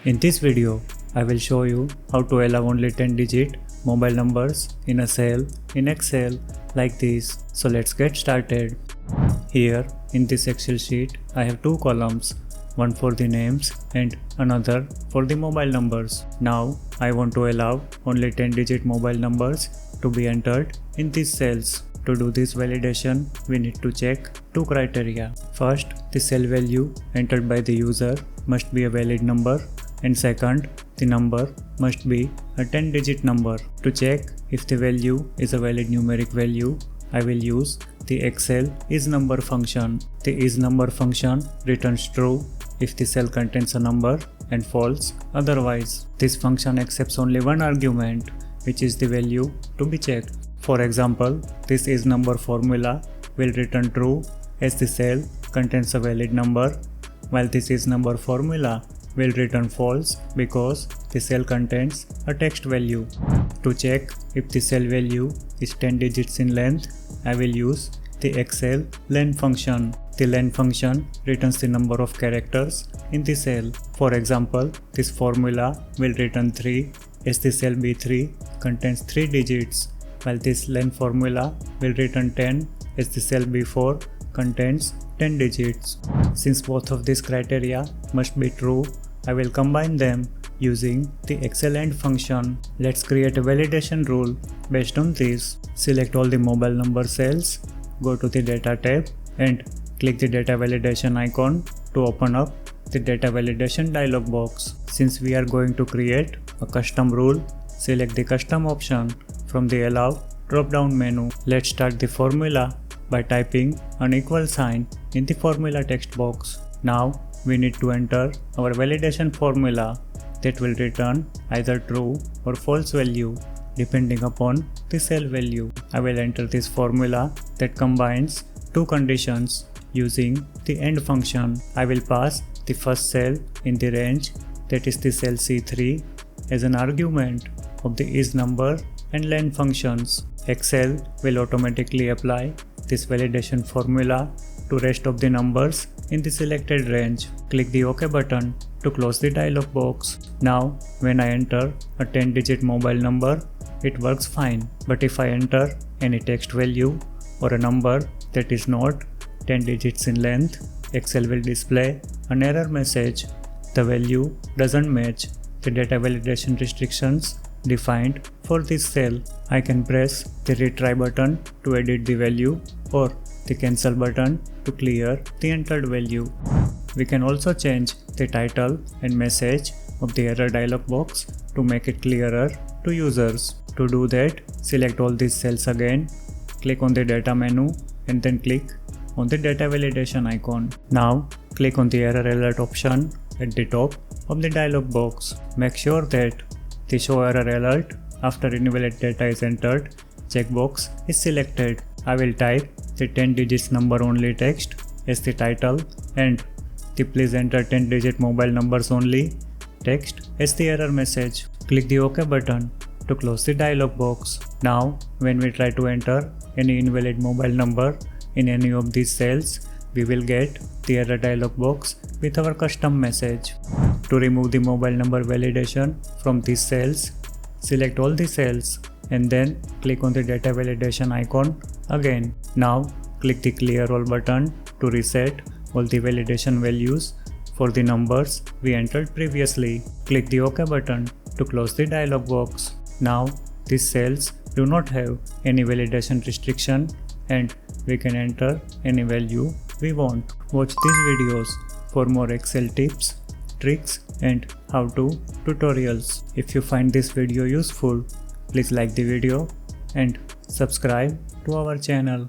In this video, I will show you how to allow only 10-digit mobile numbers in a cell in Excel like this. So let's get started. Here in this Excel sheet, I have two columns, one for the names and another for the mobile numbers. Now I want to allow only 10-digit mobile numbers to be entered in these cells. To do this validation, we need to check two criteria. First, the cell value entered by the user must be a valid number, and second, the number must be a 10-digit number. To check if the value is a valid numeric value, I will use the Excel isNumber function. The isNumber function returns true if the cell contains a number and false otherwise. This function accepts only one argument, which is the value to be checked. For example, this isNumber formula will return true as the cell contains a valid number, while this isNumber formula will return false because the cell contains a text value. To check if the cell value is 10 digits in length, I will use the Excel len function. The len function returns the number of characters in the cell. For example, this formula will return 3 as the cell B3 contains 3 digits, while this len formula will return 10 as the cell B4 contains 10 digits. Since both of these criteria must be true, I will combine them using the Excel AND function. Let's create a validation rule based on this. Select all the mobile number cells, go to the Data tab and click the Data Validation icon to open up the Data Validation dialog box. Since we are going to create a custom rule, select the Custom option from the Allow drop-down menu. Let's start the formula by typing an equal sign in the formula text box. Now we need to enter our validation formula that will return either true or false value depending upon the cell value. I will enter this formula that combines two conditions using the AND function. I will pass the first cell in the range, that is the cell C3, as an argument of the isNumber and len functions. Excel will automatically apply this validation formula to rest of the numbers in the selected range. Click the OK button to close the dialog box. Now, when I enter a 10-digit mobile number, it works fine. But if I enter any text value or a number that is not 10 digits in length, Excel will display an error message. The value doesn't match the data validation restrictions defined for this cell. I can press the retry button to edit the value or the cancel button to clear the entered value. We can also change the title and message of the error dialog box to make it clearer to users. To do that, select all these cells again, click on the data menu and then click on the data validation icon. Now click on the error alert option at the top of the dialog box. Make sure that the show error alert after invalid data is entered checkbox is selected. I will type the 10 digits number only text as the title and the please enter 10 digit mobile numbers only text as the error message. Click the OK button to close the dialog box. Now when we try to enter any invalid mobile number in any of these cells, we will get the error dialog box with our custom message. To remove the mobile number validation from these cells, select all the cells and then click on the data validation icon again. Now click the clear all button to reset all the validation values for the numbers we entered previously. Click the OK button to close the dialog box. Now these cells do not have any validation restriction and we can enter any value we want. Watch these videos for more Excel tips, tricks and how-to tutorials. If you find this video useful, please like the video and subscribe to our channel.